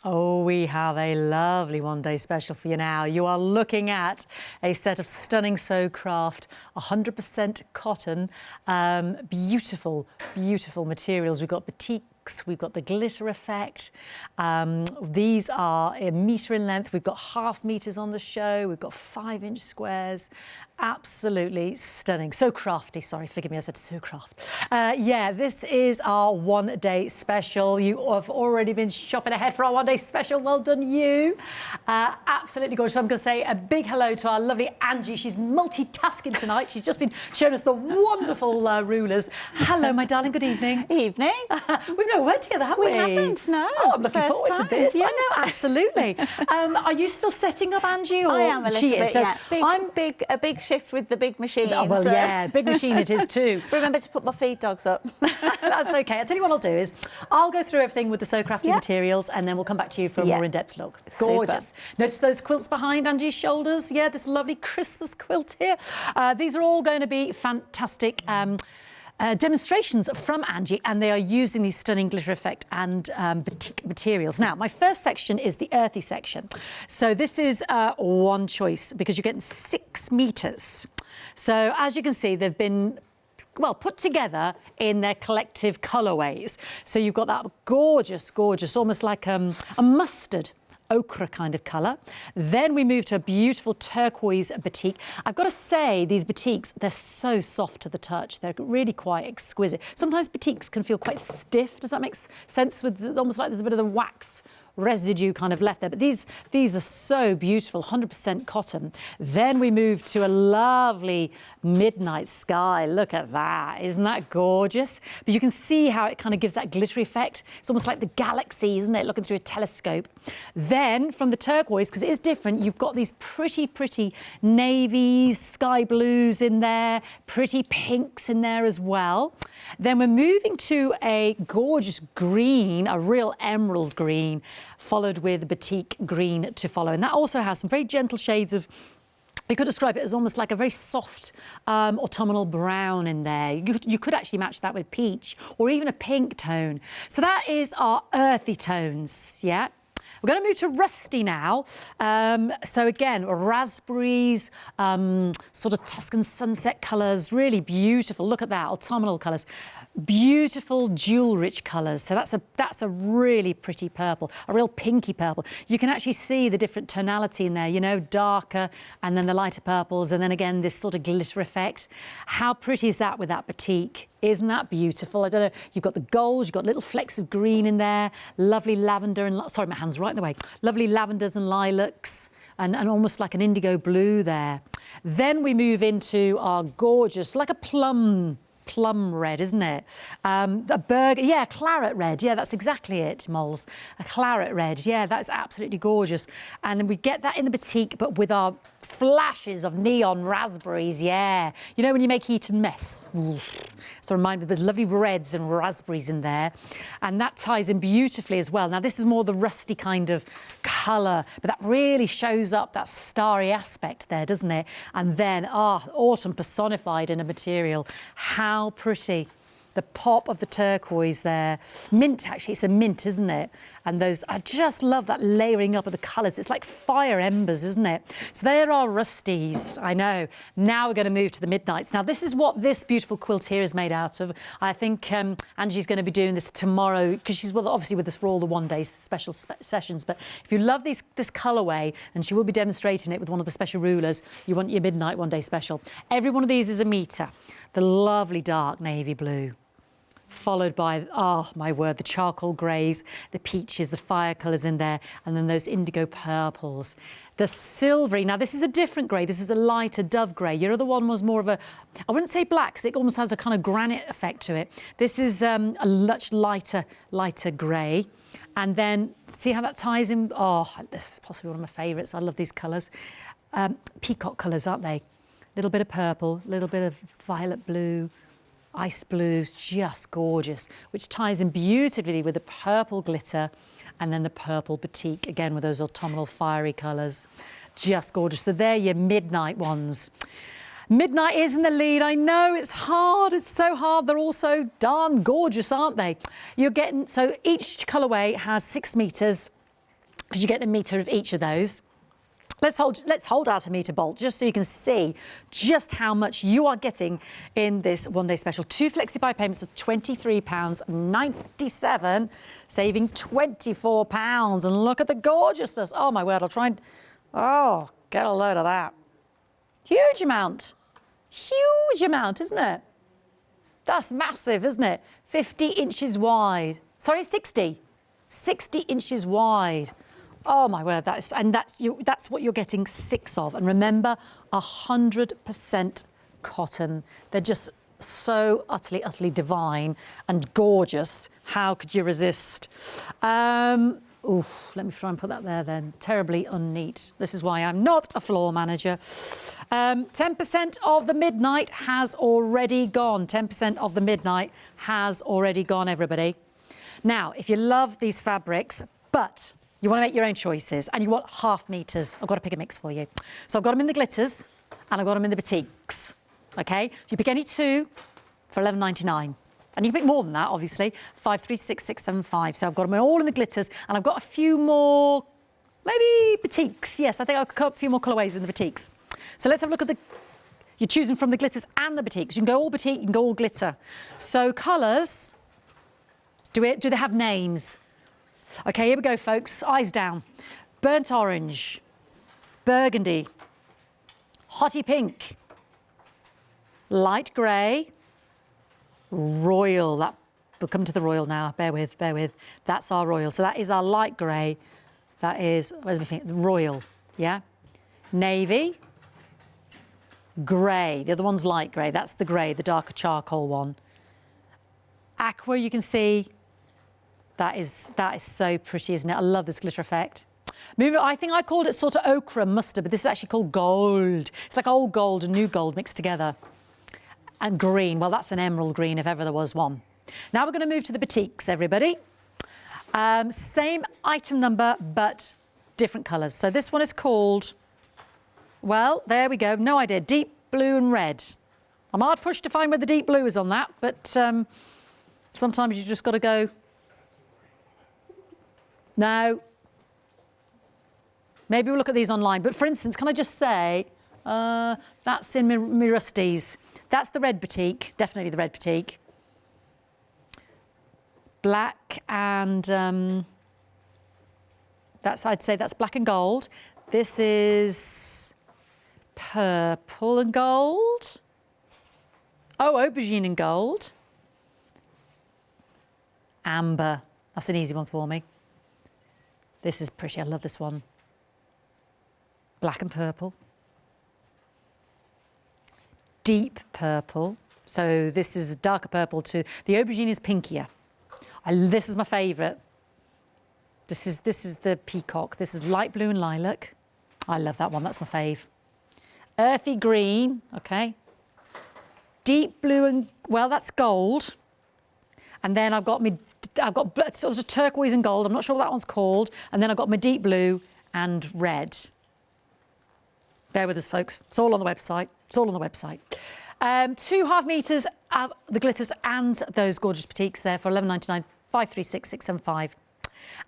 Oh, we have a lovely one-day special for you now. You are looking at a set of stunning SewCrafte 100% cotton, beautiful, beautiful materials. We've got batiks, we've got the glitter effect. These are a metre in length. We've got half meters on the show. We've got 5-inch squares. Absolutely stunning. SewCrafte, sorry, forgive me, I said SewCrafte. Yeah, this is our one-day special. You have already been shopping ahead for our one-day special. Well done, you. Absolutely gorgeous. So I'm going to say a big hello to our lovely Angie. She's multitasking tonight. She's just been showing us the wonderful rulers. Hello, my darling. Good evening. Evening. We've never worked together, have we? We haven't, no. Oh, I'm looking forward to this. Yes. I know, absolutely. Are you still setting up, Angie? Or I am a little bit, so yeah. I'm a big shift with the big machine. Oh, well, so. yeah, big machine it is too. Remember to put my feed dogs up. That's okay. I'll tell you what I'll do is I'll go through everything with the SewCrafte materials and then we'll come back to you for a more in-depth look. Gorgeous. Super. Notice those quilts behind Angie's shoulders? Yeah, this lovely Christmas quilt here. These are all going to be fantastic demonstrations from Angie, and they are using these stunning glitter effect and batik materials. Now, my first section is the earthy section. So this is one choice because you're getting 6 meters. So as you can see, they've been put together in their collective colourways. So you've got that gorgeous, gorgeous, almost like a mustard ochre kind of colour. Then we move to a beautiful turquoise batik. I've got to say, these batiks, they're so soft to the touch. They're really quite exquisite. Sometimes batiks can feel quite stiff. Does that make sense? With almost like there's a bit of the wax residue kind of left there, but these are so beautiful, 100% cotton. Then we move to a lovely midnight sky. Look at that, isn't that gorgeous? But you can see how it kind of gives that glittery effect. It's almost like the galaxy, isn't it, looking through a telescope. Then from the turquoise, because it is different, you've got these pretty navies, sky blues in there, pretty pinks in there as well. Then we're moving to a gorgeous green, a real emerald green, followed with batik green to follow. And that also has some very gentle shades of, you could describe it as almost like a very soft autumnal brown in there. You could actually match that with peach or even a pink tone. So that is our earthy tones, yeah? We're going to move to rusty now. So again, raspberries, sort of Tuscan sunset colours, really beautiful. Look at that, autumnal colours. Beautiful jewel-rich colours. So that's a really pretty purple, a real pinky purple. You can actually see the different tonality in there, you know, darker and then the lighter purples and then again this sort of glitter effect. How pretty is that with that batik? Isn't that beautiful? I don't know. You've got the golds, you've got little flecks of green in there, lovely lavender and, sorry, my hand's right in the way. Lovely lavenders and lilacs and almost like an indigo blue there. Then we move into our gorgeous, like a plum red, isn't it? Claret red. Yeah, that's exactly it, Moles. A claret red. Yeah, that's absolutely gorgeous. And we get that in the batik, but with our flashes of neon raspberries. Yeah. You know when you make heat and mess? So remind me, there's lovely reds and raspberries in there. And that ties in beautifully as well. Now, this is more the rusty kind of colour, but that really shows up that starry aspect there, doesn't it? And then, autumn personified in a material. How pretty. The pop of the turquoise there. Mint, actually, it's a mint, isn't it? And those, I just love that layering up of the colours. It's like fire embers, isn't it? So there are rusties, I know. Now we're going to move to the midnights. Now, this is what this beautiful quilt here is made out of. I think Angie's going to be doing this tomorrow because she's obviously with us for all the one-day special sessions. But if you love this colourway, and she will be demonstrating it with one of the special rulers, you want your midnight one-day special. Every one of these is a metre. The lovely dark navy blue, followed by, oh my word, the charcoal greys, the peaches, the fire colours in there, and then those indigo purples. The silvery, now this is a different grey, this is a lighter dove grey. Your other one was more of a, I wouldn't say black, because it almost has a kind of granite effect to it. This is a much lighter grey. And then, see how that ties in? Oh, this is possibly one of my favourites. I love these colours. Peacock colours, aren't they? Little bit of purple, little bit of violet blue, ice blue, just gorgeous, which ties in beautifully with the purple glitter and then the purple batik, again with those autumnal fiery colours. Just gorgeous. So they're your midnight ones. Midnight is in the lead. I know it's hard. It's so hard. They're all so darn gorgeous, aren't they? You're getting, so each colourway has 6 meters. because you get a metre of each of those. Let's hold out a metre bolt just so you can see just how much you are getting in this one-day special. 2 flexi-buy payments of £23.97, saving £24. And look at the gorgeousness. Oh, my word, I'll try and... Oh, get a load of that. Huge amount. Huge amount, isn't it? That's massive, isn't it? 50 inches wide. Sorry, 60. 60 inches wide. Oh my word, that's what you're getting 6 of. And remember, 100% cotton. They're just so utterly, utterly divine and gorgeous. How could you resist? Oof, let me try and put that there then. Terribly unneat. This is why I'm not a floor manager. 10% of the midnight has already gone. 10% of the midnight has already gone, everybody. Now, if you love these fabrics, but you want to make your own choices and you want half meters, I've got to pick a mix for you. So I've got them in the glitters and I've got them in the batiks. Okay, so you pick any 2 for £11.99. And you can pick more than that, obviously. 536675. So I've got them all in the glitters and I've got a few more, maybe batiks. Yes, I think I'll cut a few more colourways in the batiks. So let's have a look at the, you're choosing from the glitters and the batiks. You can go all batik, you can go all glitter. So colours, do they have names? Okay, here we go, folks. Eyes down. Burnt orange, burgundy, hottie pink, light grey, royal. That we'll come to the royal now. Bear with, bear with. That's our royal. So that is our light grey. That is, where's my finger? Royal. Yeah. Navy, grey. The other one's light grey. That's the grey, the darker charcoal one. Aqua, you can see. That is so pretty, isn't it? I love this glitter effect. I think I called it sort of ochre mustard, but this is actually called gold. It's like old gold and new gold mixed together. And green, well, that's an emerald green if ever there was one. Now we're going to move to the batiks, everybody. Same item number, but different colours. So this one is called, well, there we go. No idea. Deep blue and red. I'm hard pushed to find where the deep blue is on that, but sometimes you just got to go. No. Maybe we'll look at these online. But for instance, can I just say, that's in my Rusties. That's the red batik, definitely the red batik. Black and, I'd say that's black and gold. This is purple and gold. Oh, aubergine and gold. Amber, that's an easy one for me. This is pretty, I love this one. Black and purple. Deep purple. So this is darker purple too. The aubergine is pinkier. This is my favourite. This is the peacock. This is light blue and lilac. I love that one, that's my fave. Earthy green, okay. Deep blue and, well, that's gold. And then I've got sort of turquoise and gold. I'm not sure what that one's called. And then I've got my deep blue and red. Bear with us, folks. It's all on the website. It's all on the website. 2 half meters of the glitters and those gorgeous batiks there for £11.99, 536675.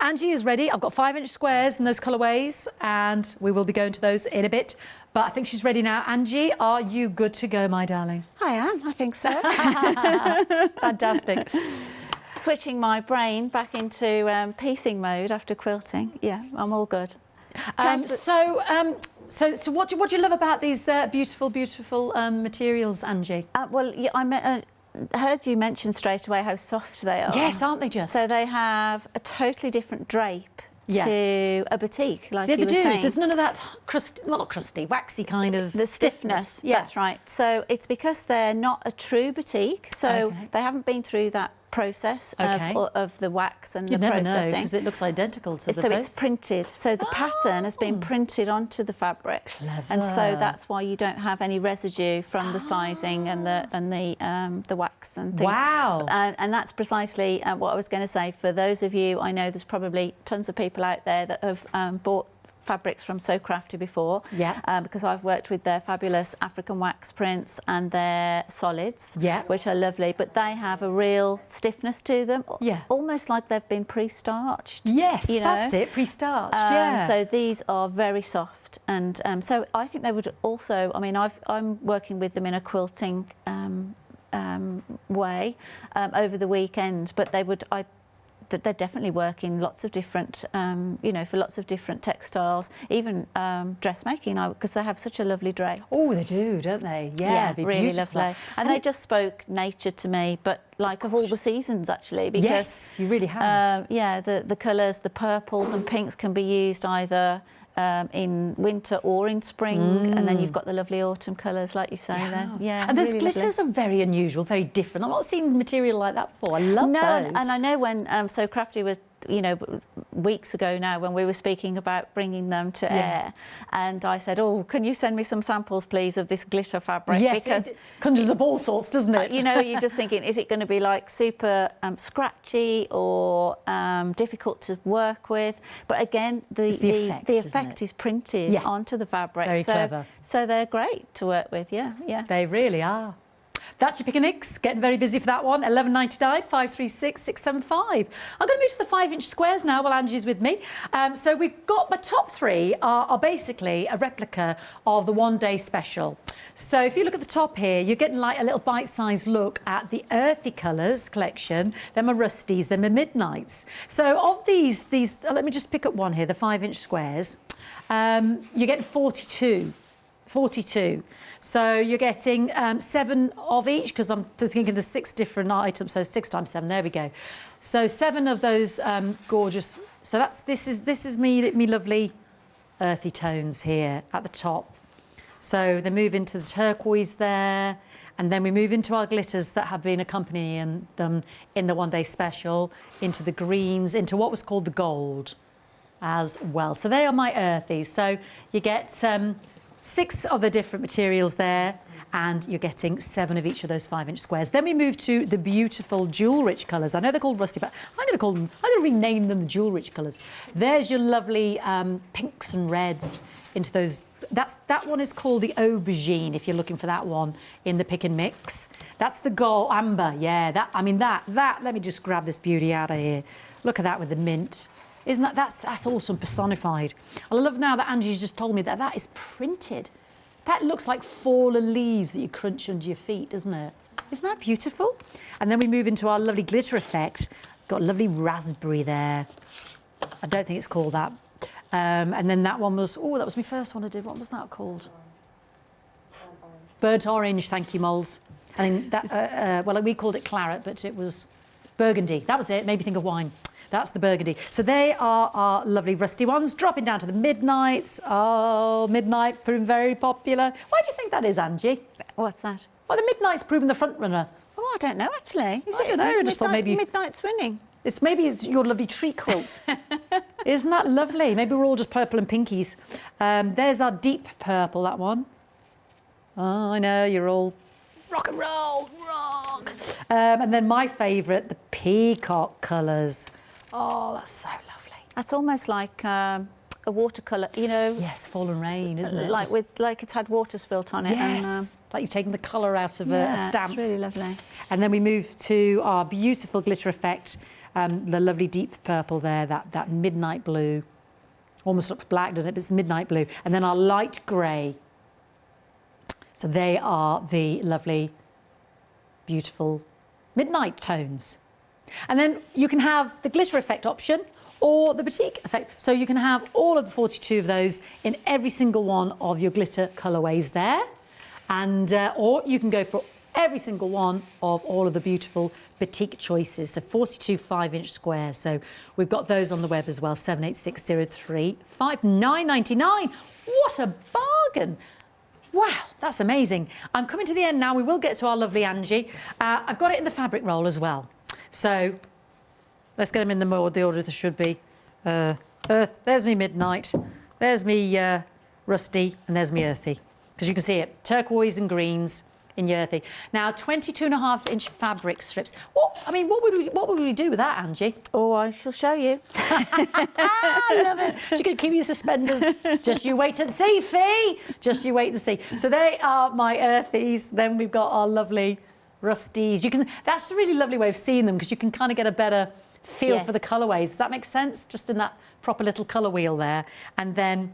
Angie is ready. I've got 5-inch squares in those colourways, and we will be going to those in a bit. But I think she's ready now. Angie, are you good to go, my darling? I am, I think so. Fantastic. Switching my brain back into piecing mode after quilting. Yeah, I'm all good. So what do you love about these beautiful, beautiful materials, Angie? Well, yeah, I heard you mention straight away how soft they are. Yes, aren't they just? So they have a totally different drape to a batik, like you were saying. There's none of that crusty, not crusty, waxy kind of the stiffness. Yeah. That's right. So it's because they're not a true batik, so they haven't been through that process of the wax and the processing. Never know, because it looks identical to the So it's printed. So the pattern has been printed onto the fabric. Clever. And so that's why you don't have any residue from the sizing and the wax and things. Wow. And that's precisely what I was going to say. For those of you, I know there's probably tons of people out there that have bought fabrics from SewCrafte before, because I've worked with their fabulous African wax prints and their solids, which are lovely, but they have a real stiffness to them, almost like they've been pre-starched. Yes, you know? That's it, pre-starched, So these are very soft, and so I think they would also, I mean, I'm working with them in a quilting way over the weekend, but they would, they're definitely working lots of different, you know, for lots of different textiles, even dressmaking, because they have such a lovely drape. Oh, they do, don't they? Yeah, really lovely. And they just spoke nature to me, but like of all the seasons, actually. Because, yes, you really have. Yeah, the colours, the purples and pinks can be used either in winter or in spring, and then you've got the lovely autumn colours, like you say. And those glitters are very unusual, very different. I've not seen material like that before. I love those. And I know when SewCrafte was, you know, weeks ago now, when we were speaking about bringing them to air, and I said, oh, can you send me some samples, please, of this glitter fabric? Yes, because it conjures up all sorts, doesn't it? You know, you're just thinking, is it going to be like super scratchy or difficult to work with? But again, the effect is printed onto the fabric. Very clever. So they're great to work with, They really are. That's your pick and mix. Getting very busy for that one. $11.99, 536 675. I'm going to move to the 5-inch squares now while Angie's with me. So we've got my top three are basically a replica of the One Day Special. So if you look at the top here, you're getting like a little bite-sized look at the Earthy Colours collection. They're my Rusties, they're my Midnights. So of these, let me just pick up one here, the 5-inch squares. You're getting 42. So you're getting 7 of each, because I'm thinking there's 6 different items, so 6 times 7, there we go. So 7 of those gorgeous, so this is me lovely earthy tones here at the top. So they move into the turquoise there, and then we move into our glitters that have been accompanying them in the One Day Special, into the greens, into what was called the gold as well. So they are my earthies. So you get 6 of the different materials there, and you're getting 7 of each of those 5-inch squares. Then we move to the beautiful jewel-rich colours. I know they're called rusty, but I'm going to rename them the jewel-rich colours. There's your lovely pinks and reds into those. That one is called the Aubergine, if you're looking for that one in the pick and mix. That's the gold amber, that. Let me just grab this beauty out of here. Look at that with the mint. Isn't that's awesome, personified. I love now that Angie's just told me that is printed. That looks like fallen leaves that you crunch under your feet, doesn't it? Isn't that beautiful? And then we move into our lovely glitter effect. Got a lovely raspberry there. I don't think it's called that. And then that one was, that was my first one I did. What was that called? Burnt orange, thank you, Moles. I mean, that, well, we called it claret, but it was burgundy. That was it, made me think of wine. That's the burgundy. So they are our lovely rusty ones, dropping down to the Midnights. Oh, Midnight proving very popular. Why do you think that is, Angie? What's that? Well, the Midnight's proving the front runner. Oh, I don't know, actually. I don't know, I just thought maybe... Midnight's winning. Maybe it's your lovely tree quilt. Isn't that lovely? Maybe we're all just purple and pinkies. There's our deep purple, that one. Oh, I know, you're all rock and roll, rock. And then my favourite, the peacock colours. Oh, that's so lovely. That's almost like a watercolour, you know. Yes, fallen rain, isn't it? Like it's had water spilt on it. Yes, and, like you've taken the colour out of a stamp. It's really lovely. And then we move to our beautiful glitter effect, the lovely deep purple there, that midnight blue. Almost looks black, doesn't it? But it's midnight blue. And then our light grey. So they are the lovely, beautiful midnight tones. And then you can have the glitter effect option or the batik effect. So you can have all of the 42 of those in every single one of your glitter colourways there. And or you can go for every single one of all of the beautiful batik choices. So 42 5-inch squares. So we've got those on the web as well. 78603 5999. What a bargain! Wow, that's amazing. I'm coming to the end now. We will get to our lovely Angie. I've got it in the fabric roll as well. So let's get them in the order they should be. There's me Midnight, there's me Rusty, and there's me Earthy. Because you can see it, turquoise and greens in your earthy. Now, 22.5-inch fabric strips. What would we do with that, Angie? Oh, I shall show you. I love it. She's going to keep you suspenders. Just you wait and see, Fee. Just you wait and see. So they are my earthies. Then we've got our lovely rusties. That's a really lovely way of seeing them because you can kind of get a better feel for the colourways. Does that make sense? Just in that proper little colour wheel there. And then,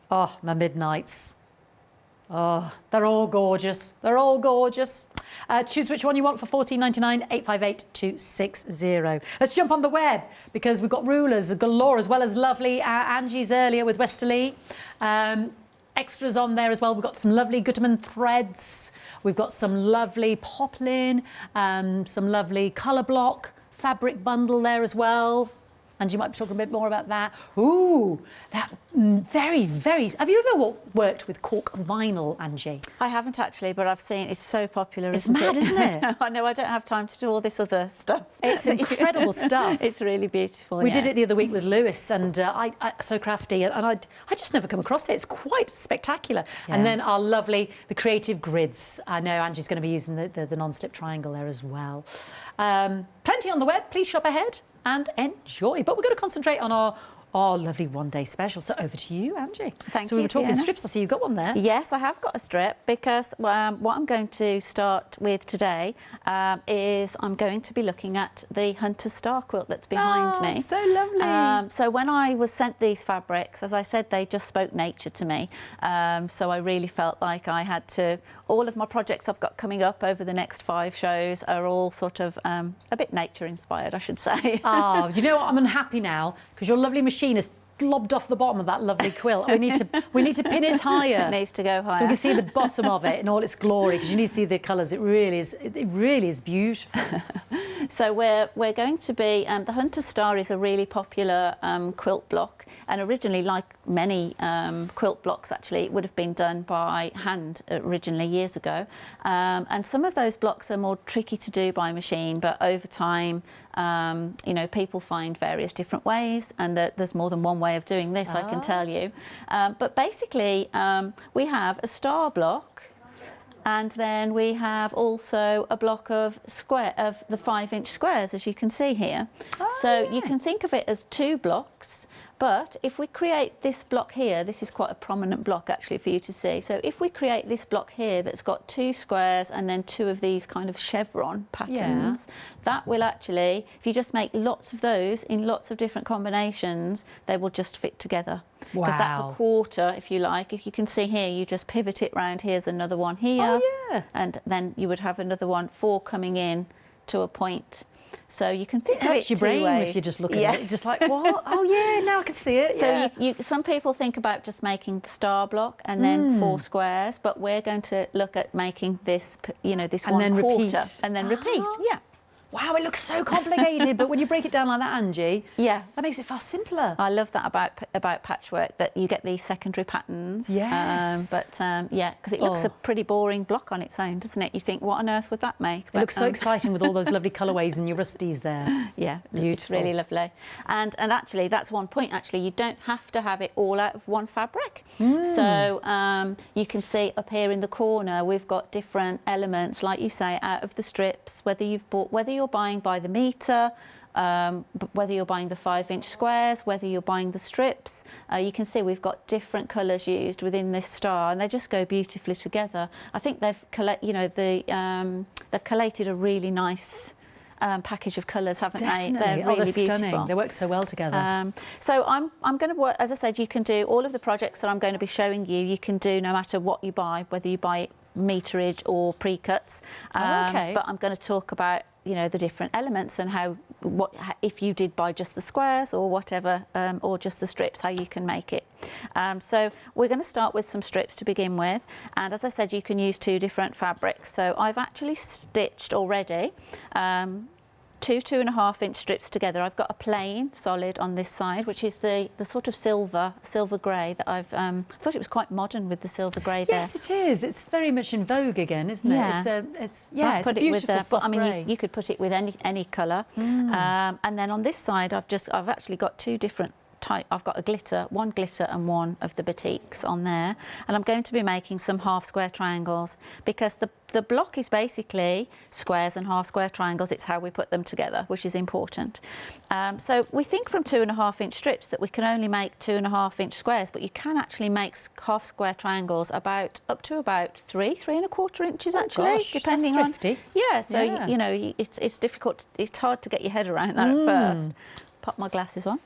oh, my midnights. Oh, they're all gorgeous. They're all gorgeous. Choose which one you want for $14.99, 858 260. Let's jump on the web because we've got rulers galore as well as lovely Angie's earlier with Westerly. Extras on there as well. We've got some lovely Gutterman Threads. We've got some lovely poplin, some lovely colour block fabric bundle there as well. And you might be talking a bit more about that. Ooh, that very, very... Have you ever worked with cork vinyl, Angie? I haven't actually, but I've seen it's so popular, isn't it? It's mad, isn't it? I know, I don't have time to do all this other stuff. It's incredible stuff. It's really beautiful, We did it the other week with Lewis and SewCrafte, and I just never come across it. It's quite spectacular. Yeah. And then our lovely, the creative grids. I know Angie's going to be using the non-slip triangle there as well. Plenty on the web. Please shop ahead and enjoy. But we're going to concentrate on our lovely one-day special. So over to you, Angie. Thank you. So we were talking strips. I see you've got one there. Yes, I have got a strip because what I'm going to start with today is I'm going to be looking at the Hunter Star quilt that's behind me. So lovely. So when I was sent these fabrics, as I said, they just spoke nature to me. So I really felt like I had to... All of my projects I've got coming up over the next 5 shows are all sort of a bit nature-inspired, I should say. Oh, do you know what? I'm unhappy now because your lovely machine has lobbed off the bottom of that lovely quilt. We need to pin it higher. It needs to go higher. So we can see the bottom of it in all its glory because you need to see the colours. It really is beautiful. So we're going to be... the Hunter Star is a really popular quilt block. And originally, like many quilt blocks, actually, it would have been done by hand originally years ago. And some of those blocks are more tricky to do by machine, but over time, you know, people find various different ways, and there's more than one way of doing this, I can tell you. But basically, we have a star block, and then we have also a block of the 5-inch squares, as you can see here. So you can think of it as 2 blocks. But if we create this block here, this is quite a prominent block actually for you to see. So if we create this block here that's got 2 squares and then 2 of these kind of chevron patterns, that will actually, if you just make lots of those in lots of different combinations, they will just fit together. Wow. Because that's a quarter, if you like. If you can see here, you just pivot it round. Here's another one here. Oh, yeah. And then you would have another one, 4 coming in to a point. So you can think of it 2 your brain ways. If you just look at it, just like, what? Oh yeah, now I can see it. So some people think about just making the star block and then 4 squares, but we're going to look at making this, you know, this and 1 quarter and then repeat. Yeah. Wow, it looks so complicated, but when you break it down like that, Angie, that makes it far simpler. I love that about patchwork, that you get these secondary patterns. Yes. Yeah, because it looks a pretty boring block on its own, doesn't it? You think, what on earth would that make? It looks so exciting with all those lovely colourways and your rusties there. Yeah, beautiful. It's really lovely. And actually, that's one point, actually. You don't have to have it all out of one fabric. So you can see up here in the corner, we've got different elements, like you say, out of the strips, whether you're buying by the metre, whether you're buying the 5-inch squares, whether you're buying the strips, you can see we've got different colours used within this star, and they just go beautifully together. I think they've collated a really nice package of colours, haven't they? They're really beautiful. Stunning. They work so well together. So I'm going to work, as I said, you can do all of the projects that I'm going to be showing you. You can do no matter what you buy, whether you buy it meterage or pre-cuts. But I'm going to talk about, you know, the different elements and what if you did buy just the squares or whatever, or just the strips, how you can make it. So we're going to start with some strips to begin with, and as I said, you can use 2 different fabrics. So I've actually stitched already 2 2.5-inch strips together. I've got a plain solid on this side, which is the sort of silver grey that I've thought it was quite modern with the silver grey there. Yes, it is. It's very much in vogue again, isn't it? Yeah. It's a beautiful soft grey. You could put it with any colour. And then on this side, I've actually got 2 different I've got one glitter and one of the batiks on there, and I'm going to be making some half square triangles, because the block is basically squares and half square triangles. It's how we put them together, which is important. So we think from 2.5 inch strips that we can only make 2.5 inch squares, but you can actually make half square triangles up to about 3.25 inches actually, depending on. Yeah, so you know, it's difficult. It's hard to get your head around that at first. Pop my glasses on.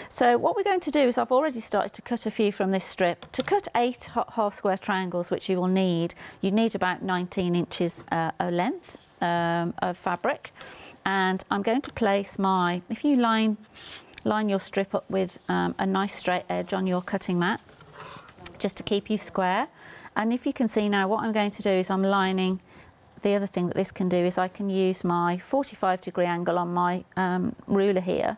So what we're going to do is, I've already started to cut a few from this strip. To cut 8 half square triangles, which you need about 19 inches length of fabric. And I'm going to place if you line your strip up with a nice straight edge on your cutting mat, just to keep you square. And if you can see now, what I'm going to do is I'm lining. The other thing that this can do is I can use my 45-degree angle on my ruler here,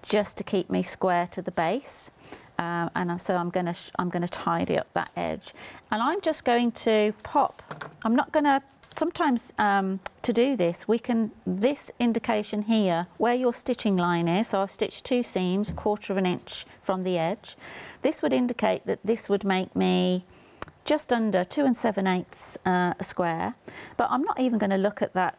just to keep me square to the base, and so I'm going to tidy up that edge, and I'm just going to pop. I'm not going to. Sometimes to do this, this indication here where your stitching line is. So I've stitched 2 seams, 1/4 inch from the edge. This would indicate that this would make me just under 2 7/8 a square, but I'm not even going to look at that,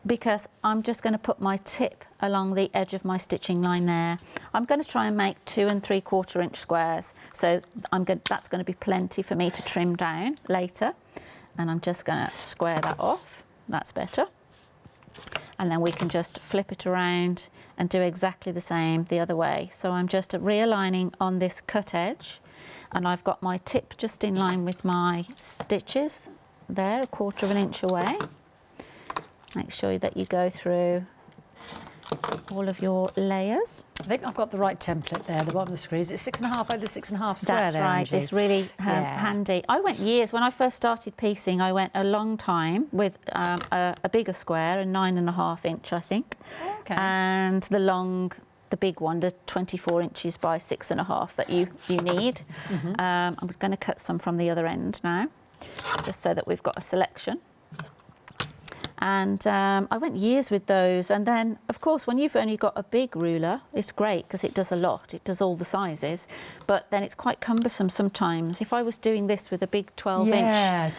because I'm just going to put my tip along the edge of my stitching line there. I'm going to try and make 2 3/4 inch squares, so that's going to be plenty for me to trim down later. And I'm just going to square that off. That's better. And then we can just flip it around and do exactly the same the other way. So I'm just realigning on this cut edge, and I've got my tip just in line with my stitches there, 1/4 inch away. Make sure that you go through all of your layers. I think I've got the right template there, the bottom of the screen. Is it 6.5 by the 6.5 square? That's there, right, Angie? it's really handy. I went years, when I first started piecing, I went a long time with a bigger square, a 9.5 inch, I think. Okay. And the big one, the 24 inches by 6.5 that you need. I'm going to cut some from the other end now, just so that we've got a selection. And I went years with those, and then of course when you've only got a big ruler, it's great because it does a lot, it does all the sizes, but then it's quite cumbersome sometimes. If I was doing this with a big 12 inch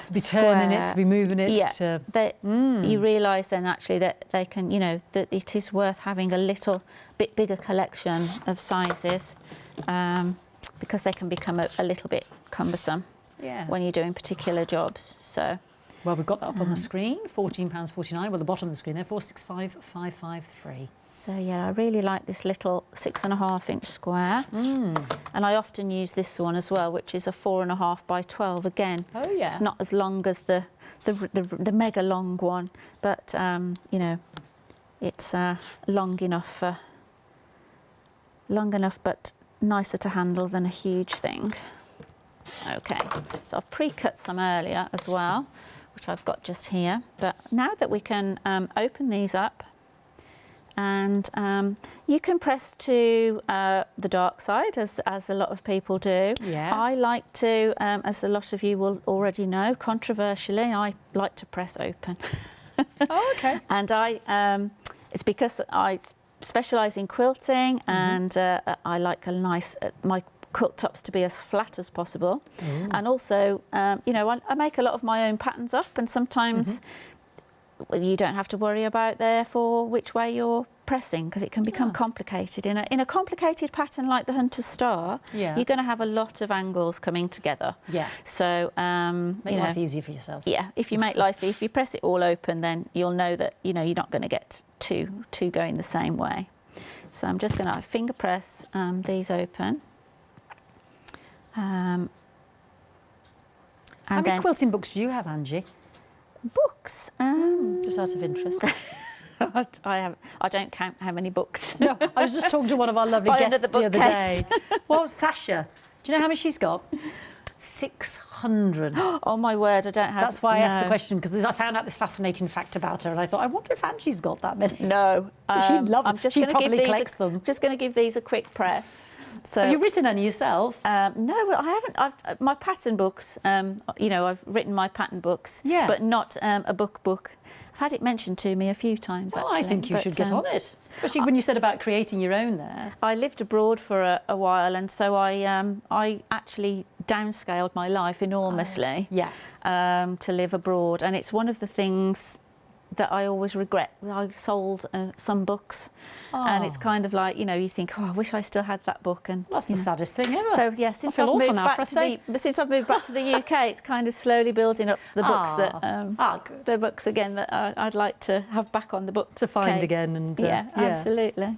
to be turning it, to be moving it, you realise then actually that they can, you know, that it is worth having a little bit bigger collection of sizes, because they can become a little bit cumbersome when you're doing particular jobs. So. Well, we've got that up on the screen, £14.49. Well, the bottom of the screen there, 465,553. So yeah, I really like this little 6.5 inch square. And I often use this one as well, which is a 4.5 by 12 again. Oh yeah. It's not as long as the mega long one, but you know, it's long enough but nicer to handle than a huge thing. Okay, so I've pre-cut some earlier as well, which I've got just here. But now that we can open these up, and you can press to the dark side, as a lot of people do. Yeah. I like to, as a lot of you will already know, controversially, I like to press open. Oh, okay. And it's because I specialise in quilting, and I like a nice, my quilt tops to be as flat as possible. And also, you know, I make a lot of my own patterns up, and sometimes you don't have to worry about therefore which way you're pressing, because it can become complicated. In a complicated pattern like the Hunter's Star, you're going to have a lot of angles coming together. Yeah. So make life easier for yourself. Yeah. If you make life, if you press it all open, then you'll know that, you know, you're not going to get two going the same way. So I'm just going to finger press these open. How many quilting books do you have, Angie? Books? Just out of interest. I don't count how many books. No, I was just talking to one of our lovely guests the other day. Well, Sasha, do you know how many she's got? 600. Oh my word, I don't have. That's why I asked the question, because I found out this fascinating fact about her, and I thought, I wonder if Angie's got that many. No, she'd love them. She probably collects them. Just going to give these a quick press. So, have you written any yourself? No, I haven't. My pattern books, you know, I've written my pattern books, but not a book. I've had it mentioned to me a few times, actually. I think you should get on it, especially when you said about creating your own there. I lived abroad for a while, and so I actually downscaled my life enormously to live abroad, and it's one of the things that I always regret. I sold some books, and it's kind of like, you know, you think, oh, I wish I still had that book. And that's the saddest thing ever. So yeah, since I've moved back to the UK, it's kind of slowly building up the books the books again that I'd like to have back on the book to find again. And yeah, absolutely.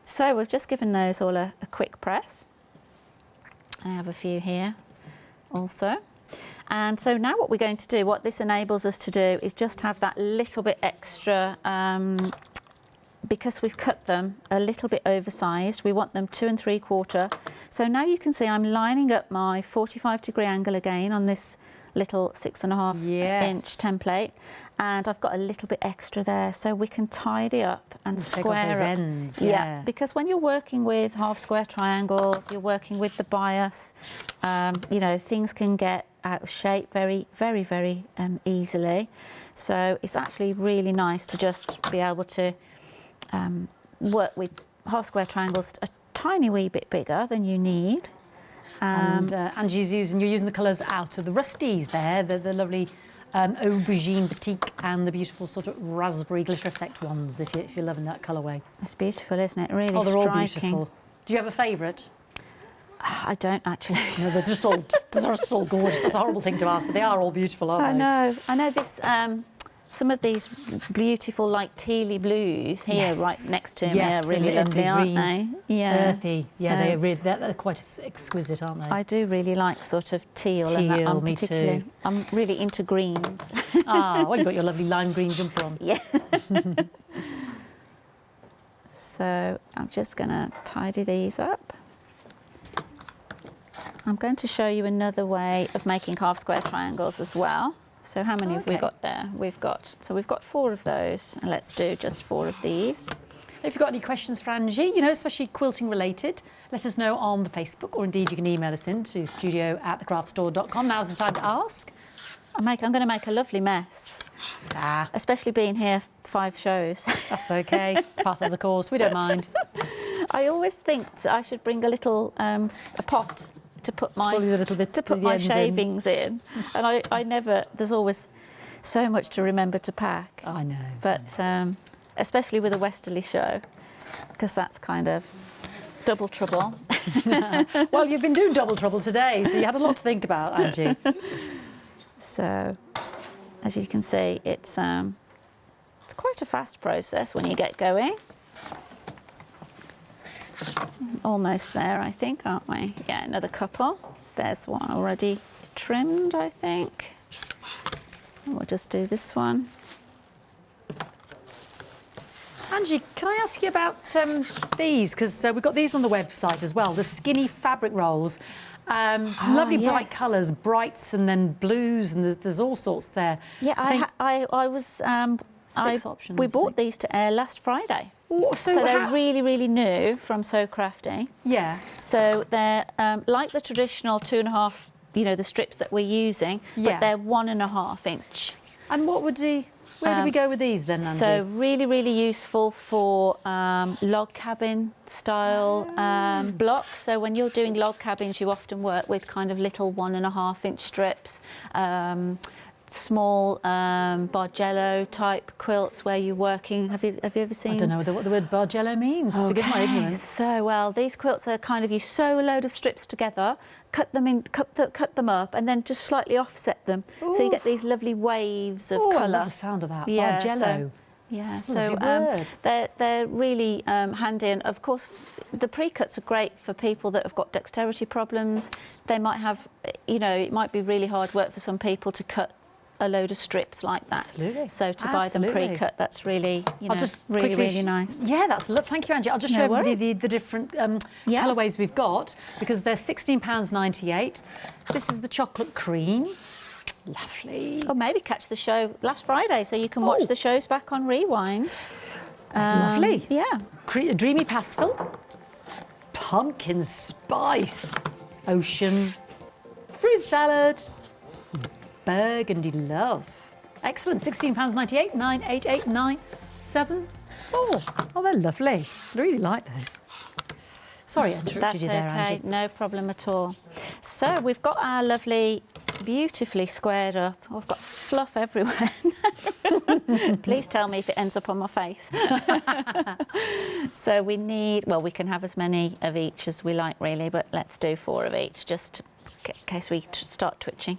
So we've just given those all a quick press. I have a few here also. And so now what we're going to do, what this enables us to do, is just have that little bit extra, because we've cut them a little bit oversized. We want them 2 3/4. So now you can see I'm lining up my 45-degree angle again on this little 6.5 inch template, and I've got a little bit extra there, so we can tidy up and square those up. Ends, Because when you're working with half square triangles, you're working with the bias, you know, things can get out of shape very, very, very easily. So it's actually really nice to just be able to work with half square triangles a tiny wee bit bigger than you need. And Angie's you're using the colours out of the rusties there, the lovely Aubergine Batik and the beautiful sort of raspberry glitter effect ones, if you're loving that colourway. It's beautiful, isn't it? Really they're striking. all beautiful. Do you have a favourite? I don't actually. No, they're just all gorgeous. That's a horrible thing to ask, but they are all beautiful, aren't they? I know this. Some of these beautiful, like tealy blues here, right next to me, are really lovely, aren't they? Yeah, earthy. Yeah, they're quite exquisite, aren't they? I do really like sort of teal, and that I'm really into greens. Well, you've got your lovely lime green jumper on. Yeah. So I'm just going to tidy these up. I'm going to show you another way of making half square triangles as well. So how many have we got there? We've got 4 of those, and let's do just 4 of these. If you've got any questions for Angie, you know, especially quilting related, let us know on the Facebook, or indeed you can email us in to studio@thecraftstore.com. Now's the time to ask. I'm going to make a lovely mess, especially being here 5 shows. That's okay. It's part of the course. We don't mind. I always think I should bring a little a pot to put my shavings in, and I never. There's always so much to remember to pack. I know. But especially with a westerly show, because that's kind of double trouble. Well, you've been doing double trouble today, so you had a lot to think about, Angie. So, as you can see, it's quite a fast process when you get going. Almost there, I think, aren't we? Yeah, another couple. There's one already trimmed, I think. And we'll just do this one. Angie, can I ask you about these? Because we've got these on the website as well, the skinny fabric rolls. Lovely bright colours, brights and then blues, and there's all sorts there. Yeah, we bought these to air last Friday. So they're really, really new from SewCrafte. Yeah. So they're like the traditional 2.5, you know, the strips that we're using, but they're 1.5 inch. And what would where do we go with these then, Angie? So really, really useful for log cabin style blocks. So when you're doing log cabins, you often work with kind of little 1.5 inch strips. Small Bargello type quilts where you're working. Have you ever seen? I don't know what the word Bargello means. Okay. Forgive my ignorance. So well, these quilts are kind of, you sew a load of strips together, cut them up, and then just slightly offset them. Ooh. So you get these lovely waves of colour. I love the sound of that. Yeah, Bargello. They're really handy, and of course the pre-cuts are great for people that have got dexterity problems. They might have, you know, it might be really hard work for some people to cut a load of strips like that. Absolutely. So to buy them pre-cut, that's really, you know, really nice. Yeah, thank you, Angie. I'll just show everybody the different colourways we've got, because they're £16.98. This is the chocolate cream. Lovely. Or maybe catch the show last Friday, so you can watch the shows back on Rewind. Lovely. Yeah. Dreamy pastel. Pumpkin spice. Ocean. Fruit salad. Burgundy love. Excellent. £16.98, 988974. Oh, they're lovely. I really like those. Sorry, I interrupted you there, Angie. No problem at all. So we've got our lovely, beautifully squared up. Oh, I've got fluff everywhere. Please tell me if it ends up on my face. So we need, well, we can have as many of each as we like, really, but let's do 4 of each, just in case we start twitching.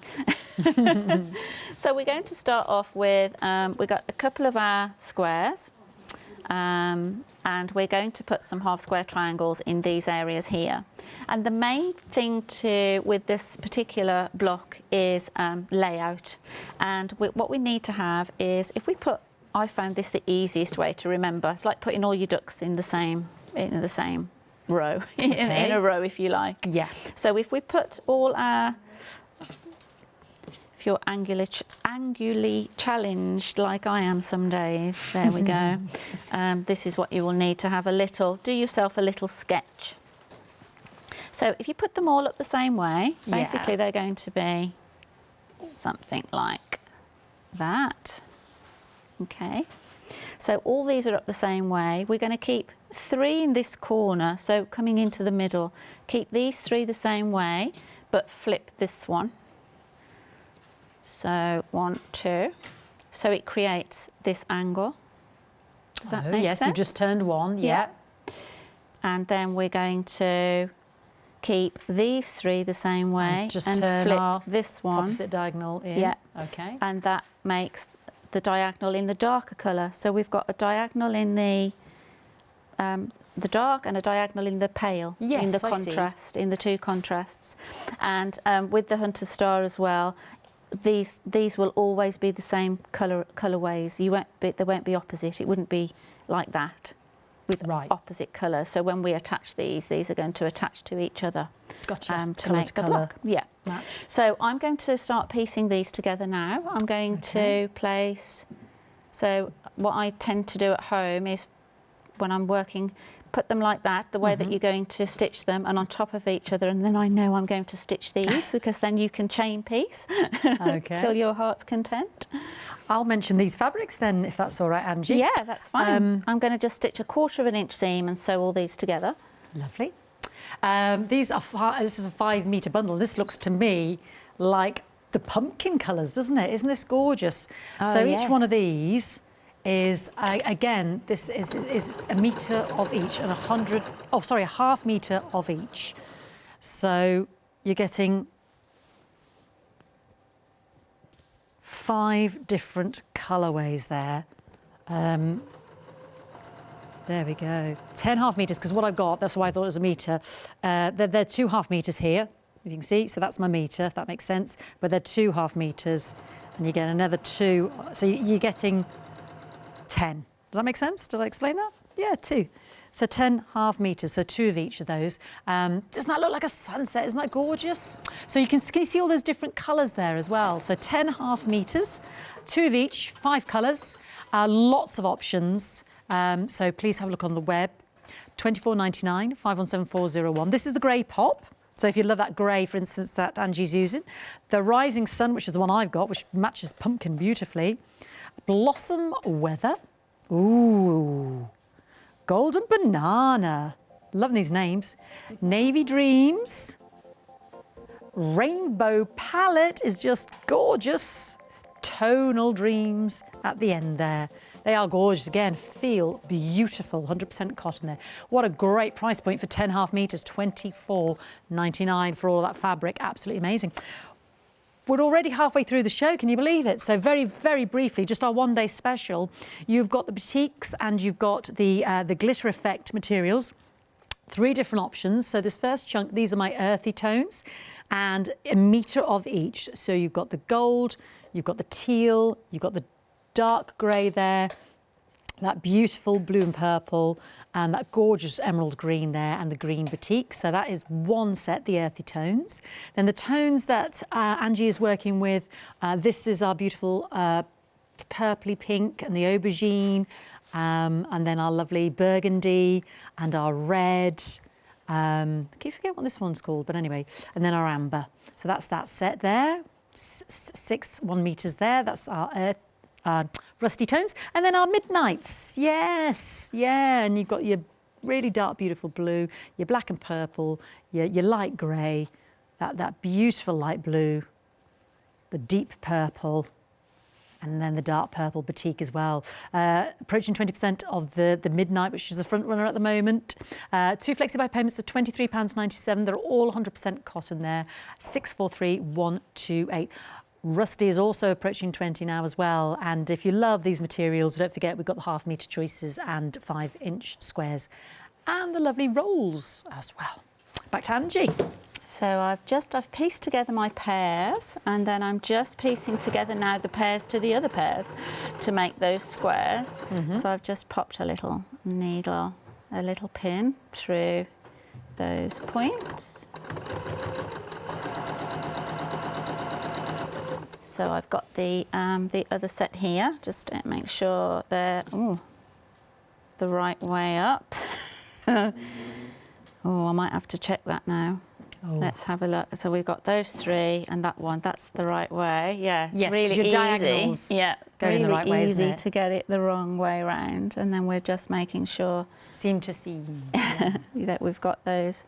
So we're going to start off with, we've got a couple of our squares. And we're going to put some half square triangles in these areas here. And the main thing with this particular block is layout. And what we need to have is, if we put, I found this the easiest way to remember. It's like putting all your ducks in the same row, in a row, if you like. Yeah. So if we put all our, if you're angularly challenged like I am some days, there we go. This is what you will need to have do yourself a little sketch. So if you put them all up the same way, basically they're going to be something like that. Okay. So all these are up the same way. We're going to keep 3 in this corner, so coming into the middle. Keep these 3 the same way, but flip this one. So 1, 2. So it creates this angle. Does that make sense? Yes, you just turned 1, yeah. And then we're going to keep these 3 the same way and flip this one. Opposite diagonal in. Yeah. Okay. And that makes the diagonal in the darker colour. So we've got a diagonal in the dark and a diagonal in the pale. Yes, in the contrast, in the 2 contrasts. And with the Hunter Star as well, these will always be the same colourways. They won't be opposite. It wouldn't be like that with opposite colours. So when we attach these are going to attach to each other. Gotcha. To make the block. Yeah. Match. So I'm going to start piecing these together now. I'm going to place. So what I tend to do at home is, when I'm working, put them like that, the way that you're going to stitch them, and on top of each other, and then I know I'm going to stitch these, because then you can chain piece till your heart's content. I'll mention these fabrics then, if that's all right, Angie. Yeah, that's fine. I'm going to just stitch a 1/4 inch seam and sew all these together. Lovely. This is a 5 metre bundle. This looks to me like the pumpkin colours, doesn't it? Isn't this gorgeous? So each one of these is, again, this is a metre of each and a half metre of each. So you're getting 5 different colourways there. There we go. 10 half metres, because what I've got, that's why I thought it was a metre. They're 2 half metres here, if you can see. So that's my metre, if that makes sense. But they're 2 half metres, and you get another 2. So you're getting 10. Does that make sense? Did I explain that? Yeah, 2. So 10 half metres, so 2 of each of those. Doesn't that look like a sunset? Isn't that gorgeous? So can you see all those different colours there as well? So 10 half metres, 2 of each, 5 colours, lots of options. So please have a look on the web. £24.99, 517401. This is the grey pop. So if you love that grey, for instance, that Angie's using. The Rising Sun, which is the one I've got, which matches pumpkin beautifully. Blossom Weather. Ooh. Golden Banana. Loving these names. Navy Dreams. Rainbow Palette is just gorgeous. Tonal Dreams at the end there. They are gorgeous. Again, feel beautiful. 100% cotton there. What a great price point for 10 half metres. £24.99 for all of that fabric. Absolutely amazing. We're already halfway through the show, can you believe it? So very, very briefly, just our one-day special. You've got the batiks and you've got the glitter effect materials. 3 different options. So this first chunk, these are my earthy tones, and a metre of each. So you've got the gold, you've got the teal, you've got the dark grey there, that beautiful blue and purple, and that gorgeous emerald green there, and the green batik. So that is one set, the earthy tones. Then the tones that Angie is working with, this is our beautiful purpley pink and the aubergine, and then our lovely burgundy and our red. I keep forgetting what this one's called, but anyway, and then our amber. So that's that set there. 6 1 metres there. That's our Rusty Tones. And then our Midnights. Yes, yeah. And you've got your really dark, beautiful blue, your black and purple, your light grey, that beautiful light blue, the deep purple, and then the dark purple batik as well. Approaching 20% of the Midnight, which is the front runner at the moment. 2 flexi-buy payments for £23.97. They're all 100% cotton there. 643-128. Rusty is also approaching 20 now as well. And if you love these materials, don't forget we've got the half-metre choices and 5-inch squares. And the lovely rolls as well. Back to Angie. So I've pieced together my pairs, and then I'm just piecing together now the pairs to the other pairs to make those squares. So I've just popped a little needle, a little pin through those points. So I've got the other set here, just to make sure they're the right way up. I might have to check that now. Let's have a look. So we've got those 3 and that one. That's the right way. Yeah, it's really easy. Diagonals really the right way, easy to get it the wrong way round. And then we're just making sure seam to seam that we've got those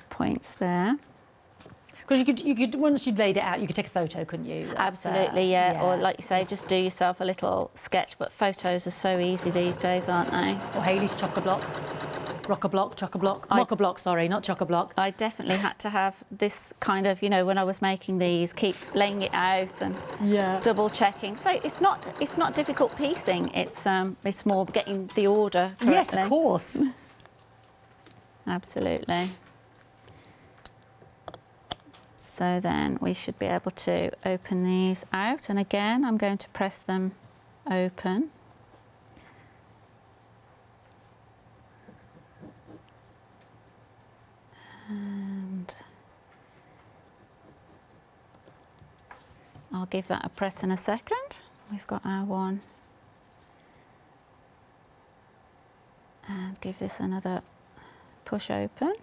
points there. Because you could once you'd laid it out, you could take a photo, couldn't you? Absolutely, yeah. Or like you say, just do yourself a little sketch. But photos are so easy these days, aren't they? Or Hayley's chock-a-block. Rock-a-block, chock-a-block. Mock-a-block, sorry, not chock-a-block. I definitely had to have this kind of, you know, when I was making these, keep laying it out and double checking. So it's not difficult piecing. It's more getting the order correctly. Yes, of course. Absolutely. So then we should be able to open these out, and again I'm going to press them open. And I'll give that a press in a second. We've got our one. And give this another push open.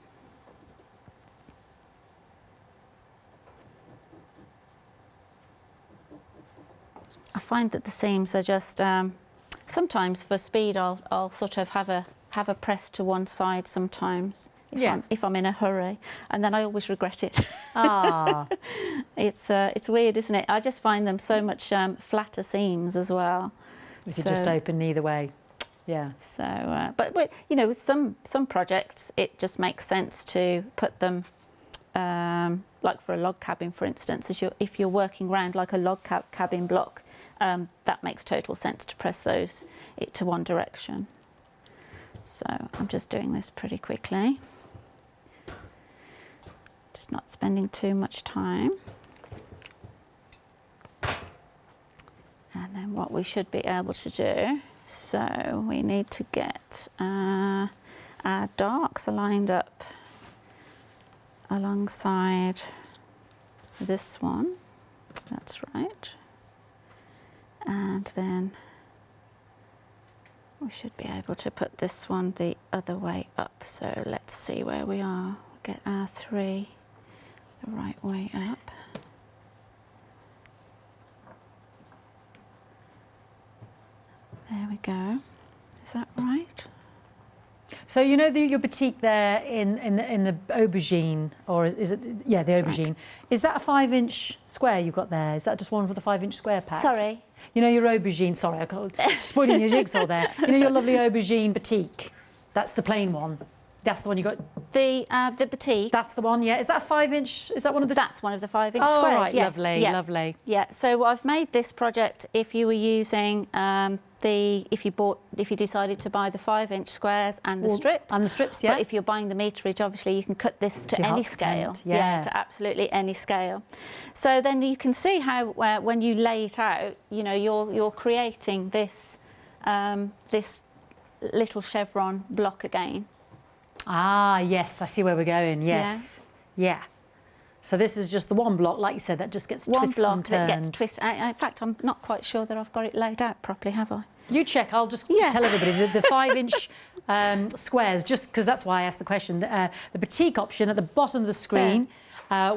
I find that the seams are just, sometimes for speed I'll sort of have a press to one side sometimes. If I'm in a hurry, and then I always regret it. It's weird, isn't it? I just find them so much flatter seams as well. You could just open either way. Yeah. So, but you know, with some projects, it just makes sense to put them, like for a log cabin, for instance, if you're working around like a log cabin block, that makes total sense to press those to one direction. So I'm just doing this pretty quickly. Just not spending too much time. And then what we should be able to do, so we need to get our darks lined up alongside this one. That's right. And then we should be able to put this one the other way up. So let's see where we are. Get our 3 the right way up. There we go. Is that right? So you know your batik there in the aubergine, or is it? Yeah, the aubergine. Right. Is that a 5-inch square you've got there? Is that just one for the 5-inch square pack? Sorry. You know your aubergine. Sorry, I got spoiling your jigsaw there. You know your lovely aubergine batik. That's the plain one. That's the one you got. The batik. That's the one. Yeah. Is that a 5-inch? Is that one of the? That's one of the 5-inch squares. Right. Yes. Lovely. Yeah. Lovely. Yeah. So I've made this project. If you were using if you decided to buy the 5-inch squares and the strips. And the strips, yeah. But if you're buying the meterage, obviously you can cut this to any scale. Yeah. To absolutely any scale. So then you can see how when you lay it out, you know, you're creating this this little chevron block again. Ah, yes, I see where we're going. Yes. Yeah. So this is just the one block, like you said, that just gets twisted and turned. One block that gets twisted. In fact, I'm not quite sure that I've got it laid out properly, have I? You check. I'll just tell everybody the 5-inch squares, just because that's why I asked the question. The batik option at the bottom of the screen,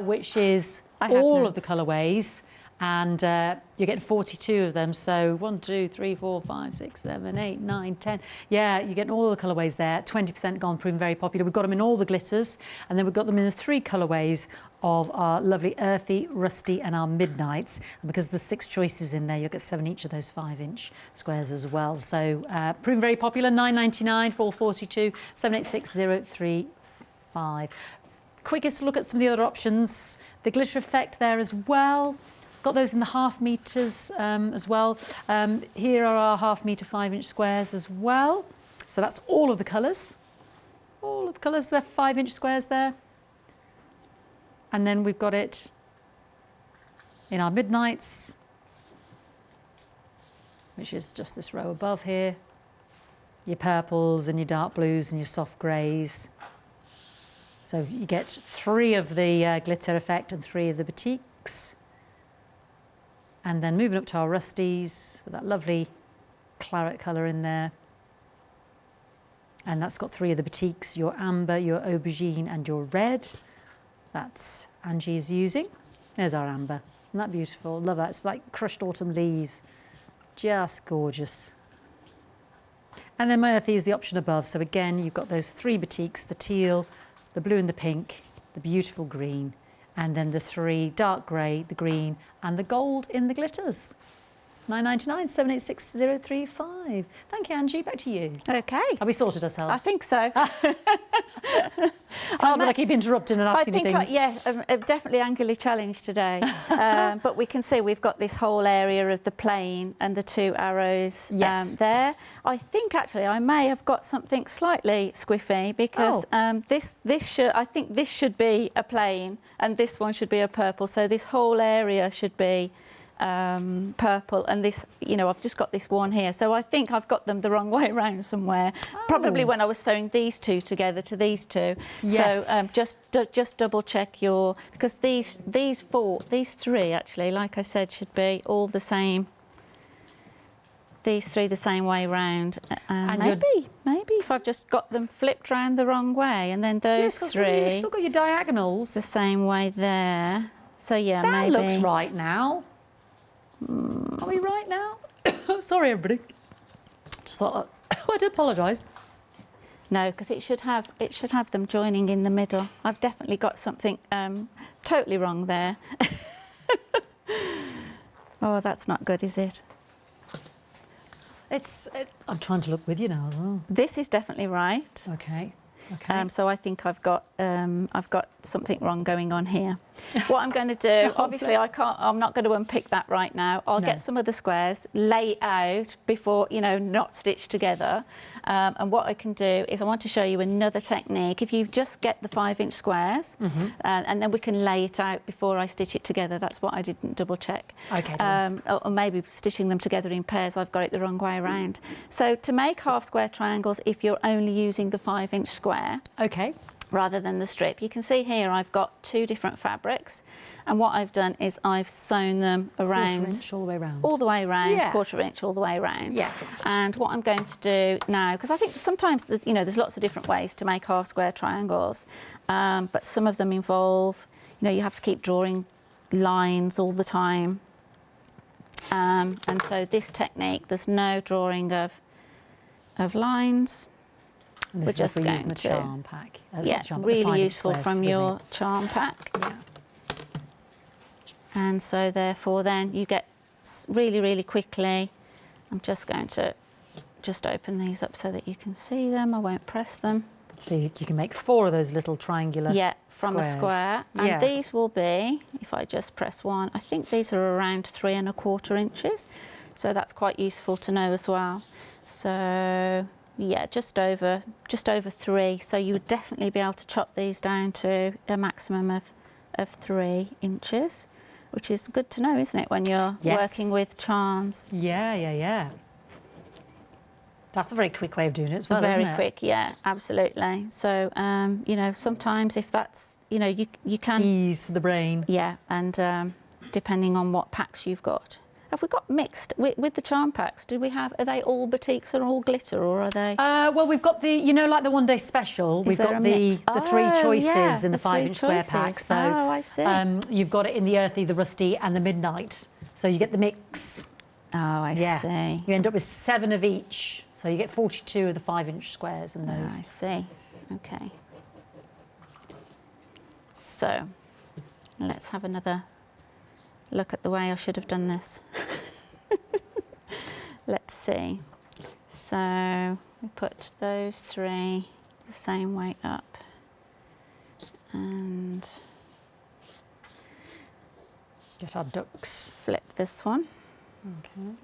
which is all of the colourways, and you're getting 42 of them. So 1, 2, 3, 4, 5, 6, 7, 8, 9, 10. Yeah, you're getting all the colourways there. 20% gone, proving very popular. We've got them in all the glitters, and then we've got them in the 3 colourways of our lovely Earthy, Rusty and our Midnights. And because there's 6 choices in there, you'll get 7 each of those 5-inch squares as well. So proving very popular, £9.99 for all 42, 786035. Quickest look at some of the other options. The glitter effect there as well. Got those in the ½ meters as well. Here are our ½ meter 5-inch squares as well. So that's all of the colours. All of the colours, they're 5-inch squares there. And then we've got it in our Midnights, which is just this row above here. Your purples and your dark blues and your soft greys. So you get 3 of the glitter effect and 3 of the batiks. And then moving up to our Rusties with that lovely claret colour in there. And that's got 3 of the batiks, your amber, your aubergine and your red. That Angie is using. There's our amber. Isn't that beautiful? Love that. It's like crushed autumn leaves. Just gorgeous. And then my Earthy is the option above. So again, you've got those 3 batiks, the teal, the blue and the pink, the beautiful green, and then the 3 dark grey, the green, and the gold in the glitters. £9.99, 786035. Thank you, Angie. Back to you. Okay. Have we sorted ourselves? I think so. Sorry, but I keep interrupting and asking you things. I'm definitely angularly challenged today. But we can see we've got this whole area of the plane and the 2 arrows there. I think actually I may have got something slightly squiffy because I think this should be a plain and this one should be a purple. So this whole area should be purple, and this, I've just got this one here, so I think I've got them the wrong way around somewhere. Probably when I was sewing these 2 together to these 2. Yes. So just double check because these 3 actually, like I said, should be all the same. These 3 the same way round, and maybe if I've just got them flipped round the wrong way, and then those 3. You've still got your diagonals the same way there. So yeah, that maybe looks right now. Are we right now? Sorry, everybody. Just thought I do apologise. No, because it should have them joining in the middle. I've definitely got something totally wrong there. Oh, that's not good, is it? I'm trying to look with you now as well. This is definitely right. Okay. Okay. So I think I've got something wrong going on here. What I'm going to do, obviously I'm not going to unpick that right now. I'll get some of the squares, lay it out before, not stitched together. And what I can do is I want to show you another technique. If you just get the 5-inch squares, and then we can lay it out before I stitch it together. That's what I didn't double check. Okay. Or maybe stitching them together in pairs, I've got it the wrong way around. So to make half square triangles, if you're only using the 5-inch square, rather than the strip, you can see here I've got 2 different fabrics, and what I've done is I've sewn them around, 1/4 inch all the way around, 1/4 inch all the way around. Yeah. And what I'm going to do now, because I think sometimes there's lots of different ways to make half square triangles, but some of them involve you have to keep drawing lines all the time, and so this technique, there's no drawing of lines. And this is going to the charm pack. Really useful from your charm pack. Yeah. And so therefore then you get really, really quickly. I'm just going to open these up so that you can see them. I won't press them. So you can make 4 of those little triangular from squares. A square. And these will be, if I just press 1, I think these are around 3 1/4 inches. So that's quite useful to know as well. So yeah, just over 3. So you would definitely be able to chop these down to a maximum of 3 inches, which is good to know, isn't it, when you're working with charms? Yeah. That's a very quick way of doing it as well, isn't it? Very quick, yeah, absolutely. So, sometimes if that's, you can... Ease for the brain. Yeah, and depending on what packs you've got. Have we got mixed with the charm packs? Do we have? Are they all batiks and all glitter, or are they? Well, we've got the, you know, like the One Day Special. We've got the 3 choices in the 5-inch square pack. So I see. You've got it in the Earthy, the Rusty, and the Midnight. So you get the mix. Oh, I see. You end up with 7 of each. So you get 42 of the 5-inch squares in those. Oh, I see. Okay. So let's have another look at the way I should have done this. Let's see. So we put those 3 the same way up, and get our ducks. Flip this one. Okay.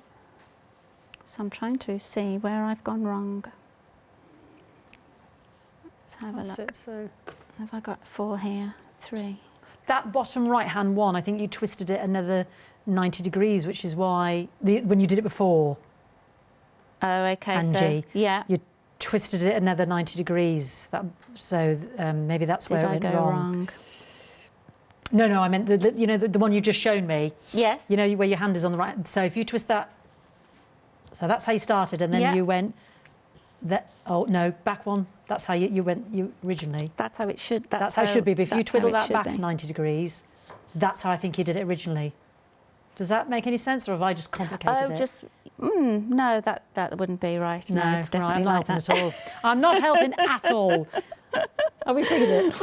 So I'm trying to see where I've gone wrong. Let's have a look. So have I got 4 here? 3. That bottom right-hand one, I think you twisted it another 90 degrees, which is why when you did it before. Oh, okay. Angie, so, yeah, you twisted it another 90 degrees. Maybe that's where it went wrong. Did I go wrong? No, I meant the one you just shown me. Yes. You know where your hand is on the right. So if you twist that, so that's how you started, and then you went. Oh no, back one. That's how you went. You originally. That's how it should. That's how it should be. But if you twiddle that back 90 degrees, that's how I think you did it originally. Does that make any sense, or have I just complicated it? No, that wouldn't be right. No, it's definitely I'm not helping at all. I'm not helping at all. Have we figured it?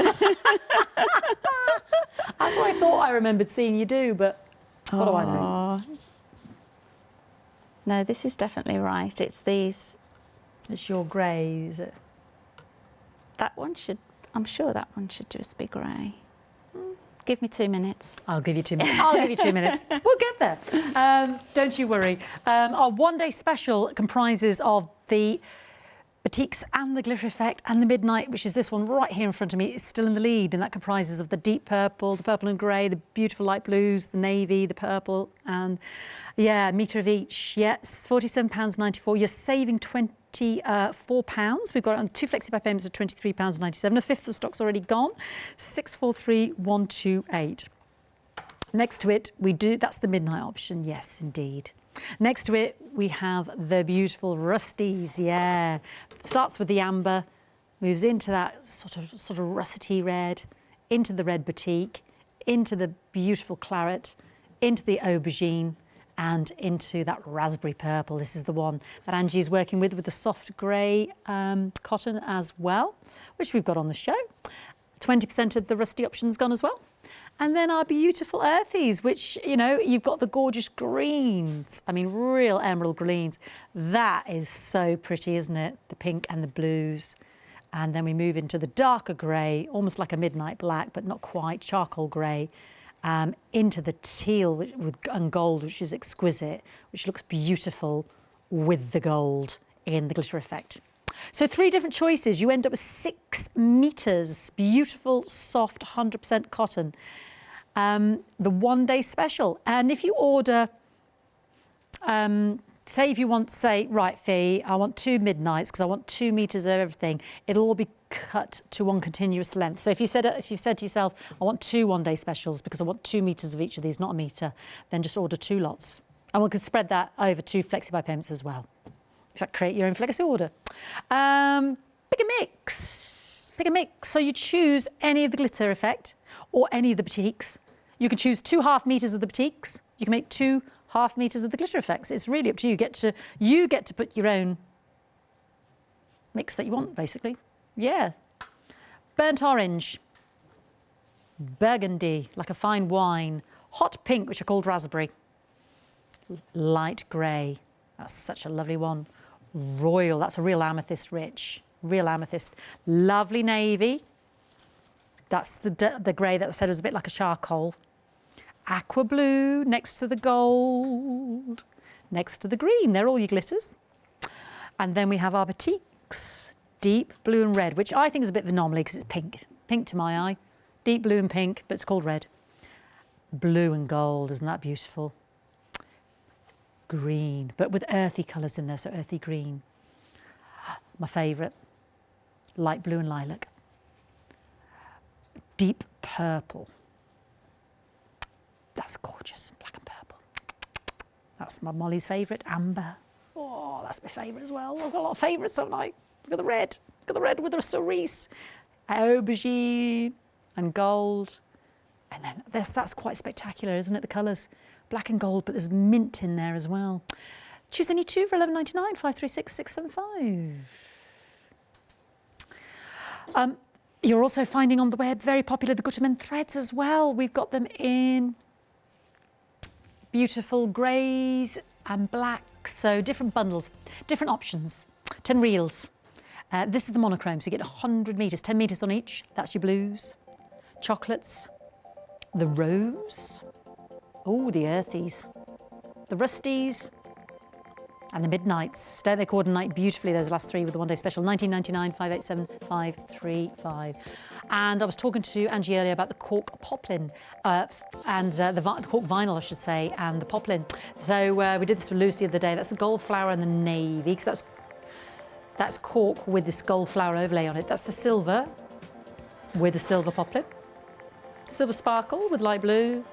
That's what I thought I remembered seeing you do, but what do I know? No, this is definitely right. It's these. It's your grey, is it? That one should. I'm sure that one should just be grey. Give me 2 minutes. I'll give you 2 minutes. I'll give you 2 minutes. We'll get there. Don't you worry. Our one-day special comprises of the batiks and the glitter effect and the midnight, which is this one right here in front of me. It's still in the lead, and that comprises of the deep purple, the purple and grey, the beautiful light blues, the navy, the purple, and a metre of each. Yes, £47.94. You're saving £24. We've got it on 2 flexi-buy payments of £23.97. A fifth of the stock's already gone. 643128. Next to it, that's the midnight option. Yes, indeed. Next to it, we have the beautiful rusties. Yeah, starts with the amber, moves into that sort of rusty red, into the red batik, into the beautiful claret, into the aubergine, and into that raspberry purple. This is the one that Angie is working with the soft grey cotton as well, which we've got on the show. 20% of the rusty option's gone as well. And then our beautiful earthies, which, you know, you've got the gorgeous greens. I mean, real emerald greens. That is so pretty, isn't it? The pink and the blues. And then we move into the darker grey, almost like a midnight black, but not quite, charcoal grey. Into the teal and gold, which is exquisite, which looks beautiful with the gold in the glitter effect. So 3 different choices. You end up with 6 metres, beautiful, soft, 100% cotton. The one-day special. And if you order, say if you want, right, Fee, I want 2 midnights because I want 2 metres of everything, it'll all be cut to one continuous length. So if you said to yourself, I want 2 one-day specials because I want 2 metres of each of these, not a metre, then just order 2 lots. And we can spread that over 2 flexi-buy payments as well. In fact, create your own flexi order. Pick a mix. Pick a mix. So you choose any of the glitter effect or any of the batiks. You can choose 2 half metres of the batiks. You can make 2 half metres of the glitter effects. It's really up to you. You get to put your own mix that you want, basically. Yeah. Burnt orange. Burgundy, like a fine wine. Hot pink, which are called raspberry. Light grey. That's such a lovely one. Royal, that's a real amethyst rich. Real amethyst. Lovely navy. That's the grey that I said was a bit like a charcoal. Aqua blue next to the gold. Next to the green. They're all your glitters. And then we have our batiks. Deep blue and red, which I think is a bit of an anomaly because it's pink. Pink to my eye. Deep blue and pink, but it's called red. Blue and gold, isn't that beautiful? Green, but with earthy colours in there, so earthy green. My favourite, light blue and lilac. Deep purple. That's gorgeous, black and purple. That's my Molly's favourite, amber. Oh, that's my favourite as well. I've got a lot of favourites, haven't I? Look at the red. Look at the red with the cerise. Aubergine and gold. And then that's quite spectacular, isn't it? The colours. Black and gold, but there's mint in there as well. Choose any two for £11.99, 536 675. You're also finding on the web, very popular, the Gutterman Threads as well. We've got them in beautiful greys and blacks, so different bundles, different options. 10 reels. This is the monochrome, so you get 100 metres, 10 metres on each. That's your blues, chocolates, the rose, oh, the earthies, the rusties, and the midnights. Don't they coordinate beautifully, those last three with the one day special? 19.99, 587 535. And I was talking to Angie earlier about the cork poplin and the cork vinyl, I should say, and the poplin. So we did this with Lucy the other day. That's the gold flower and the navy, because that's cork with this gold flower overlay on it. That's the silver with the silver poplin. Silver sparkle with light blue,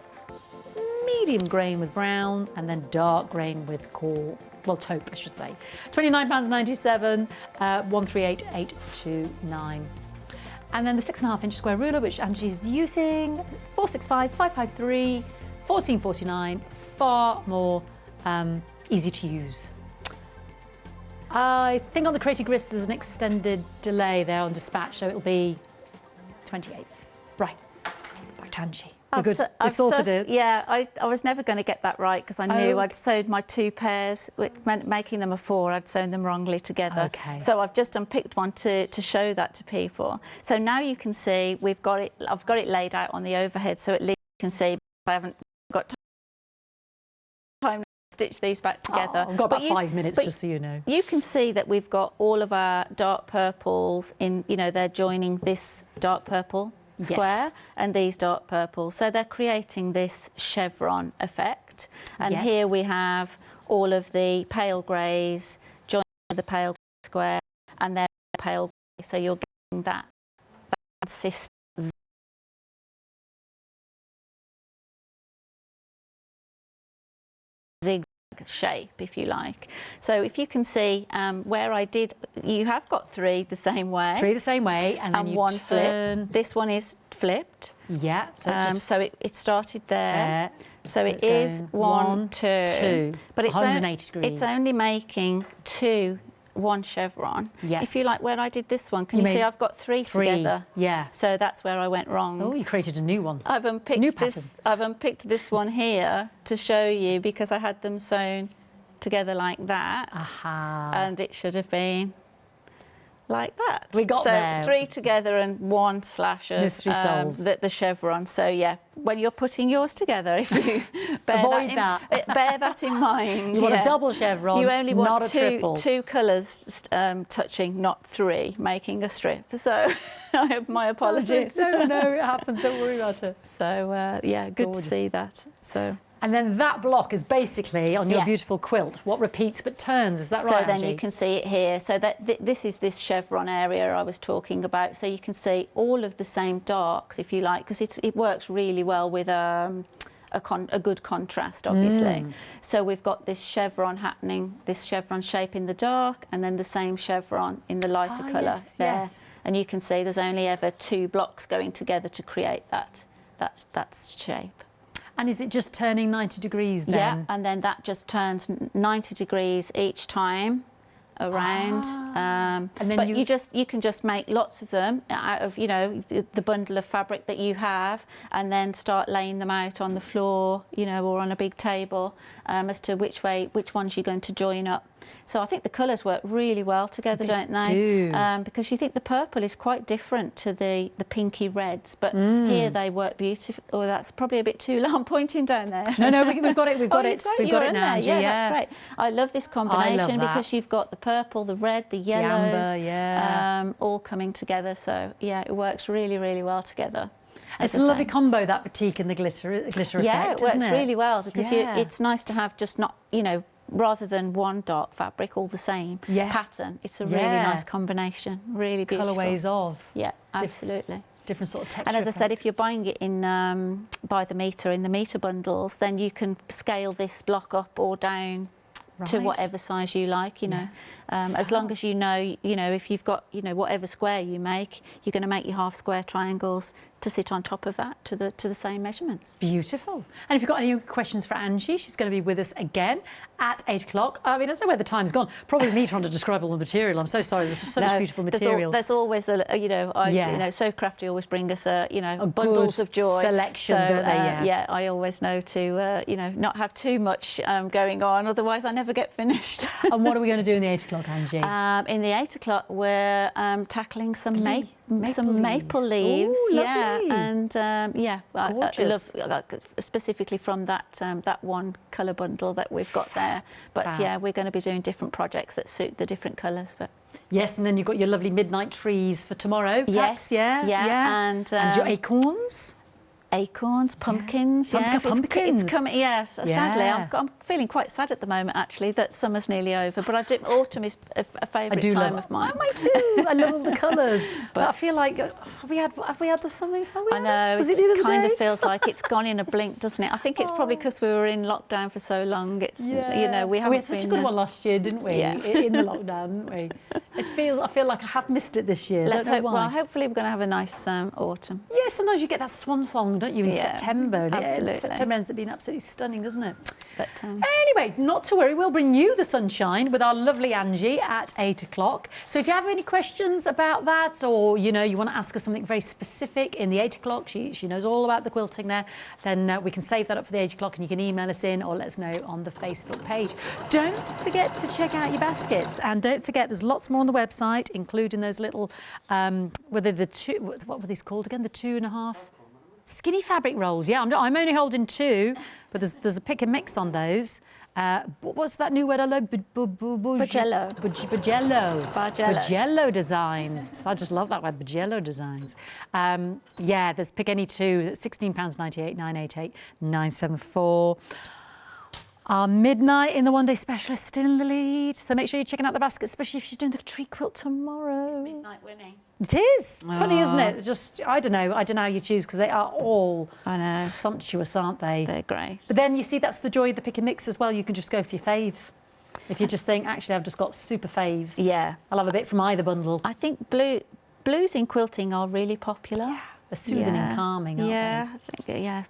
medium grain with brown, and then dark grain with cork. Well, taupe, I should say. £29.97, 138829. And then the 6.5 inch square ruler, which Angie's using, 465 553 1449. Far more easy to use. I think on the Creative Grist there's an extended delay there on dispatch, so it'll be 28th. Right, back to Angie. We sorted it. Yeah, I was never going to get that right because I knew I'd sewed my 2 pairs, which meant making them a 4. I'd sewn them wrongly together. Okay. So I've just unpicked one to show that to people. So now you can see we've got it. I've got it laid out on the overhead, so at least you can see. I haven't got time to stitch these back together. I've got about 5 minutes, just so you know. You can see that we've got all of our dark purples in. You know, they're joining this dark purple square and these dark purples, so they're creating this chevron effect. And here we have all of the pale greys joining the pale square, and they're pale grey, so you're getting that consistent zigzag shape, if you like. So if you can see where I did, you have got 3 the same way. 3 the same way, and then you 1 turn. flip. This one is flipped. Yeah. So, so it started there. So it is 1, 2. But it's 180 degrees. It's only making 2 1 chevron. Yes. If you like, when I did this one, can you see I've got 3 together? Yeah. So that's where I went wrong. Oh, you created a new one. I've unpicked this one here to show you because I had them sewn together like that. Aha. And it should have been like that. We got there. So 3 together and 1 slash of the chevron. So yeah, when you're putting yours together, if you bear that in mind. You want a double chevron. You only want not a triple. 2 colours touching, not 3, making a strip. So I have my apologies. No, it happens. Don't worry about it. So yeah, good to see that. So. And then that block is basically on your beautiful quilt. What repeats but turns, is that right, So then Angie? you can see it here. So that this is this chevron area I was talking about. So you can see all of the same darks, if you like, because it works really well with a good contrast, obviously. So we've got this chevron happening, this chevron shape in the dark, and then the same chevron in the lighter colour there. Yes. And you can see there's only ever 2 blocks going together to create that shape. And is it just turning 90 degrees then? Yeah, and then that just turns 90 degrees each time around. And then but you can just make lots of them out of, you know, the bundle of fabric that you have, and then start laying them out on the floor, you know, or on a big table, as to which ones you're going to join up. So I think the colours work really well together, don't they? Because you think the purple is quite different to the pinky reds, but here they work beautifully. Oh, that's probably a bit too low. I'm pointing down there. No, we've got it. We've got it. We've got it now, Angie. Yeah, that's great. I love this combination because you've got the purple, the red, the yellows, the amber, all coming together. So yeah, it works really, really well together. It's a lovely combo, that batik and the glitter effect. Yeah, it works really well because Yeah. it's nice to have just not, you know, rather than one dark fabric, all the same pattern. It's a really nice combination, really beautiful. Colourways of. Yeah, absolutely. different sort of texture. And as I said, effect. if you're buying it in by the metre, in the metre bundles, then you can scale this block up or down to whatever size you like, you know. As long as you know, if you've got, whatever square you make, you're going to make your half square triangles to sit on top of that to the same measurements. Beautiful. And if you've got any questions for Angie, she's going to be with us again at 8 o'clock. I mean, I don't know where the time's gone. Probably me trying to describe all the material. I'm so sorry. There's so much beautiful material. There's always SewCrafte always bring us bundles of joy selection, don't they? I always know to not have too much going on, otherwise I never get finished. And what are we going to do in the 8 o'clock, Angie? In the 8 o'clock, we're tackling some maple leaves. Ooh, lovely. And I gorgeous. love specifically from that one colour bundle that we've got there. But we're going to be doing different projects that suit the different colours. But yes, and then you've got your lovely midnight trees for tomorrow. Perhaps. Yes, And your acorns. Acorns, pumpkins, pumpkins. It's coming. Yes, sadly, I'm feeling quite sad at the moment actually that summer's nearly over. But autumn is a favourite time of mine. Mine too. I love all the colours. But I feel like have we had the summer? I know. It kind of feels like it's gone in a blink, doesn't it? I think it's probably because we were in lockdown for so long. It's we haven't. We had such a good one last year, didn't we? Yeah. In the lockdown, didn't we? I feel like I have missed it this year. Let's hope. Well, hopefully we're going to have a nice autumn. Yeah, sometimes you get that swan song, don't you, in September? Absolutely. September ends up being absolutely stunning, doesn't it? But anyway, not to worry, we'll bring you the sunshine with our lovely Angie at 8 o'clock. So if you have any questions about that, or you want to ask her something very specific in the 8 o'clock, she knows all about the quilting there, then we can save that up for the 8 o'clock, and you can email us in or let us know on the Facebook page. Don't forget to check out your baskets, and don't forget there's lots more on the website, including those little what were these called again? The 2.5 skinny fabric rolls. Yeah, I'm only holding 2, but there's a pick and mix on those. What's that new word I love? Bagello. Bagello designs. I just love that word, Bagello designs. There's pick any 2, £16.98, 988 974. Our midnight in the One Day Special is still in the lead. So make sure you're checking out the basket, especially if she's doing the tree quilt tomorrow. It's midnight winning. It is. It's funny, isn't it? Just, I don't know how you choose, because they are all sumptuous, aren't they? They're great. But then you see, that's the joy of the pick and mix as well. You can just go for your faves. If you just think, actually, I've just got super faves. Yeah. I'll have a bit from either bundle. I think blues in quilting are really popular. Yeah. They're soothing and calming, aren't they? I think,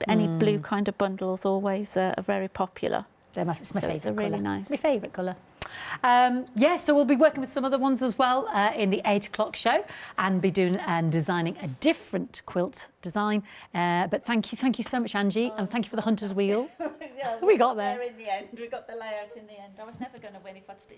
any blue kind of bundles always are very popular. It's my favourite colour. Really nice. It's my favourite colour. So we'll be working with some other ones as well in the 8 o'clock show, and be doing and designing a different quilt design. But thank you so much, Angie, and thank you for the hunter's wheel. Yeah, we got there in the end. We got the layout in the end. I was never going to win if I'd stitched